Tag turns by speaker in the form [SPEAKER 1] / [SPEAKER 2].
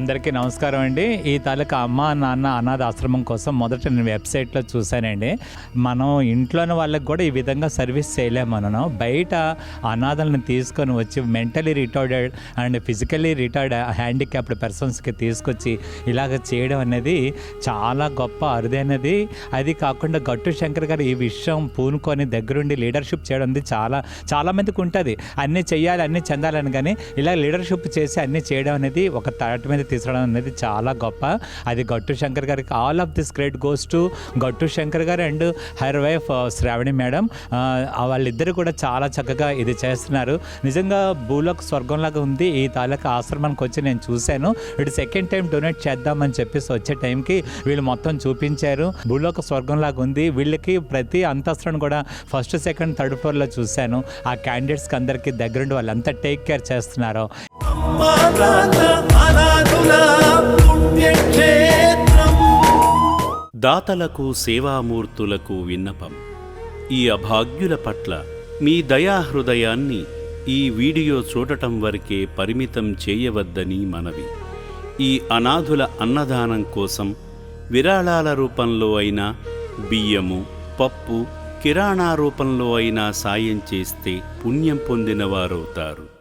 [SPEAKER 1] అందరికీ నమస్కారం అండి. ఈ తాలూకా అమ్మ నాన్న అనాథ ఆశ్రమం కోసం మొదట నేను వెబ్సైట్లో చూశానండి. మనం ఇంట్లోని వాళ్ళకి కూడా ఈ విధంగా సర్వీస్ చేయలేము. మనం బయట అనాథలను తీసుకొని వచ్చి mentally retarded and physically retard handicapped పర్సన్స్కి తీసుకొచ్చి ఇలాగ చేయడం అనేది చాలా గొప్ప అరుదైనది. అది కాకుండా గట్టు శంకర్ గారు ఈ విషయం పూనుకొని దగ్గరుండి లీడర్షిప్ చేయడం చాలామందికి ఉంటుంది. అన్నీ చెయ్యాలి, అన్నీ చెందాలని, కానీ ఇలా లీడర్షిప్ చేసి అన్నీ చేయడం అనేది ఒక తాటి మీద తీసుకురావడం అనేది చాలా గొప్ప. అది గట్టు శంకర్ గారికి all of this credit goes to Gattu Shankar గారు and her wife Sravani madam. వాళ్ళిద్దరు కూడా చాలా చక్కగా ఇది చేస్తున్నారు. నిజంగా భూలోక స్వర్గంలాగా ఉంది. ఈ తాలూకా ఆశ్రమానికి వచ్చి నేను చూశాను. ఇటు సెకండ్ టైం డొనేట్ చేద్దామని చెప్పేసి వచ్చే టైంకి వీళ్ళు మొత్తం చూపించారు. భూలోక స్వర్గంలాగా ఉంది. వీళ్ళకి ప్రతి అంతస్తులను కూడా ఫస్ట్ సెకండ్ థర్డ్ ఫ్లోర్లో చూశాను. ఆ క్యాండిడేట్స్కి అందరికీ దగ్గరుండి వాళ్ళంతా టేక్ కేర్ చేస్తున్నారు.
[SPEAKER 2] దాతలకు సేవామూర్తులకు విన్నపం. ఈ అభాగ్యుల పట్ల మీ దయాహృదయాన్ని ఈ వీడియో చూడటం వరకే పరిమితం చేయవద్దని మనవి. ఈ అనాథుల అన్నదానం కోసం విరాళాల రూపంలో అయినా, బియ్యము, పప్పు, కిరాణా రూపంలో అయినా సాయం చేస్తే పుణ్యం పొందిన వారవుతారు.